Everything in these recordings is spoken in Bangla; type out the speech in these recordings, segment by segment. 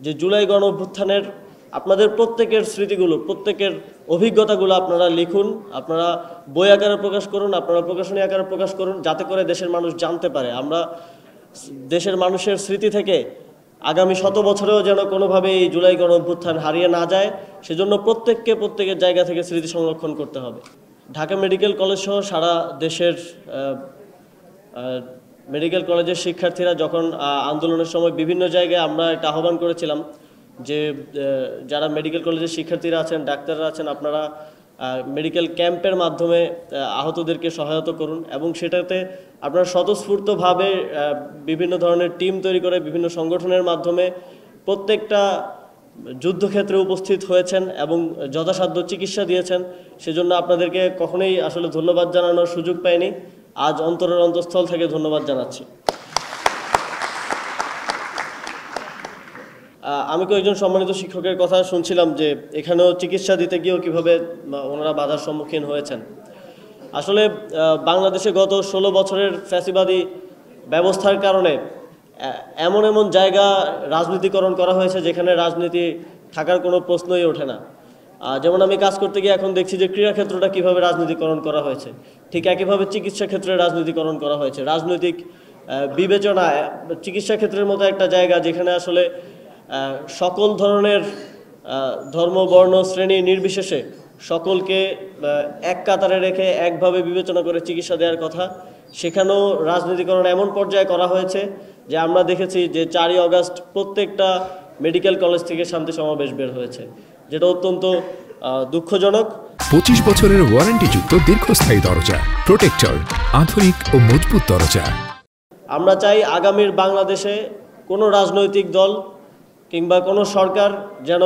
যে জুলাই গণ অভ্যুত্থানের আপনাদের প্রত্যেকের স্মৃতিগুলো, প্রত্যেকের অভিজ্ঞতাগুলো আপনারা লিখুন, আপনারা বই আকারে প্রকাশ করুন, আপনারা প্রকাশনী আকারে প্রকাশ করুন, যাতে করে দেশের মানুষ জানতে পারে আমরা দেশের মানুষের স্মৃতি থেকে আগামী 100 বছরেও যেন কোনোভাবে এই জুলাই গণ অভ্যুত্থান হারিয়ে না যায়, সেজন্য প্রত্যেকের জায়গা থেকে স্মৃতি সংরক্ষণ করতে হবে। ঢাকা মেডিকেল কলেজ সহ সারা দেশের মেডিকেল কলেজের শিক্ষার্থীরা যখন আন্দোলনের সময় বিভিন্ন জায়গায় আমরা একটা আহ্বান করেছিলাম যে যারা মেডিকেল কলেজের শিক্ষার্থীরা আছেন, ডাক্তাররা আছেন, আপনারা মেডিকেল ক্যাম্পের মাধ্যমে আহতদেরকে সহায়তা করুন এবং সেটাতে আপনারা স্বতঃস্ফূর্তভাবে বিভিন্ন ধরনের টিম তৈরি করে বিভিন্ন সংগঠনের মাধ্যমে প্রত্যেকটা যুদ্ধক্ষেত্রে উপস্থিত হয়েছেন এবং যথাসাধ্য চিকিৎসা দিয়েছেন। সেজন্য আপনাদেরকে কখনোই আসলে ধন্যবাদ জানানোর সুযোগ পাইনি, আজ অন্তরের অন্তঃস্থল থেকে ধন্যবাদ জানাচ্ছি। আমি কয়েকজন সম্মানিত শিক্ষকের কথা শুনছিলাম যে এখানেও চিকিৎসা দিতে গিয়েও কীভাবে ওনারা বাধার সম্মুখীন হয়েছেন। আসলে বাংলাদেশে গত 16 বছরের ফ্যাসিবাদী ব্যবস্থার কারণে এমন জায়গা রাজনীতিকরণ করা হয়েছে যেখানে রাজনীতি থাকার কোনো প্রশ্নই ওঠে না। যেমন আমি কাজ করতে গিয়ে এখন দেখছি যে ক্রীড়াক্ষেত্রটা কীভাবে রাজনীতিকরণ করা হয়েছে, ঠিক একইভাবে চিকিৎসা ক্ষেত্রে রাজনীতিকরণ করা হয়েছে। রাজনৈতিক বিবেচনা চিকিৎসা ক্ষেত্রের মতো একটা জায়গা যেখানে আসলে সকল ধরনের ধর্ম, বর্ণ, শ্রেণী নির্বিশেষে সকলকে এক কাতারে রেখে একভাবে বিবেচনা করে চিকিৎসা দেওয়ার কথা, সেখানেও রাজনীতিকরণ এমন পর্যায়ে করা হয়েছে যে আমরা দেখেছি যে 4ই আগস্ট প্রত্যেকটা মেডিকেল কলেজ থেকে শান্তি সমাবেশ বের হয়েছে, যেটা অত্যন্ত দুঃখজনক। 25 বছরের ওয়ারেন্টিযুক্ত দীর্ঘস্থায়ী দরজা প্রোটেক্টর, আধুনিক ও মজবুত দরজা। আমরা চাই আগামীর বাংলাদেশে কোনো রাজনৈতিক দল কিংবা কোনো সরকার যেন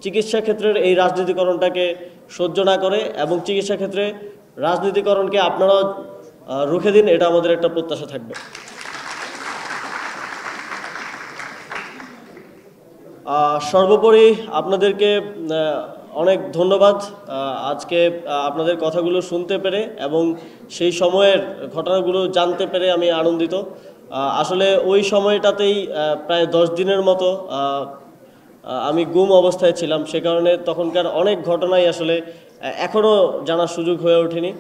চিকিৎসা ক্ষেত্রের এই রাজনীতিকরণটাকে সহ্য না করে এবং চিকিৎসা ক্ষেত্রে রাজনীতিকরণকে আপনারাও রুখে দিন, এটা আমাদের একটা প্রত্যাশা থাকবে। সর্বোপরি আপনাদেরকে অনেক ধন্যবাদ আজকে আপনাদের কথাগুলো শুনতে পেরে এবং সেই সময়ের ঘটনাগুলো জানতে পেরে আমি আনন্দিত। আসলে ওই সময়টাতেই প্রায় 10 দিনের মতো আমি গুম অবস্থায় ছিলাম, সে কারণে তখনকার অনেক ঘটনাই আসলে এখনও জানার সুযোগ হয়ে ওঠেনি।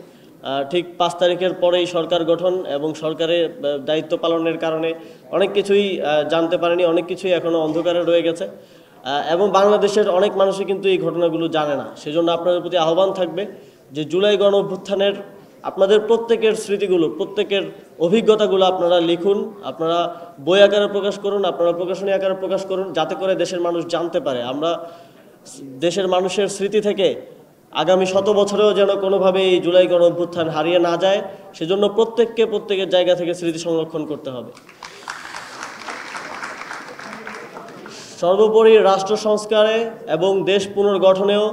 ঠিক 5 তারিখের পরেই সরকার গঠন এবং সরকারের দায়িত্ব পালনের কারণে অনেক কিছুই জানতে পারেনি, অনেক কিছুই এখনও অন্ধকারে রয়ে গেছে এবং বাংলাদেশের অনেক মানুষই কিন্তু এই ঘটনাগুলো জানে না। সেজন্য আপনাদের প্রতি আহ্বান থাকবে যে জুলাই গণ অভ্যুত্থানের আপনাদের প্রত্যেকের স্মৃতিগুলো, প্রত্যেকের অভিজ্ঞতাগুলো আপনারা লিখুন, আপনারা বই আকারে প্রকাশ করুন, আপনারা প্রকাশনী আকারে প্রকাশ করুন, যাতে করে দেশের মানুষ জানতে পারে আমরা দেশের মানুষের স্মৃতি থেকে আগামী 100 বছরেও যেন কোনোভাবে এই জুলাই গণ অভ্যুত্থান হারিয়ে না যায়, সেজন্য প্রত্যেকের জায়গা থেকে স্মৃতি সংরক্ষণ করতে হবে। সর্বোপরি রাষ্ট্র সংস্কারে এবং দেশ পুনর্গঠনেও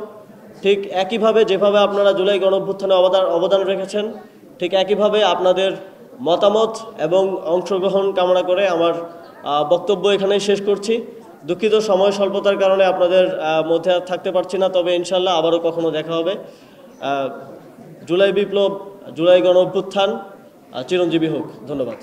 ঠিক একইভাবে যেভাবে আপনারা জুলাই গণ অভ্যুত্থানে অবদান রেখেছেন, ঠিক একইভাবে আপনাদের মতামত এবং অংশগ্রহণ কামনা করে আমার বক্তব্য এখানেই শেষ করছি। দুঃখিত সময় স্বল্পতার কারণে আপনাদের মধ্যে আর থাকতে পারছি না, তবে ইনশাল্লাহ আবারও কখনো দেখা হবে। জুলাই বিপ্লব, জুলাই গণ অভ্যুত্থান চিরঞ্জীবী হোক। ধন্যবাদ।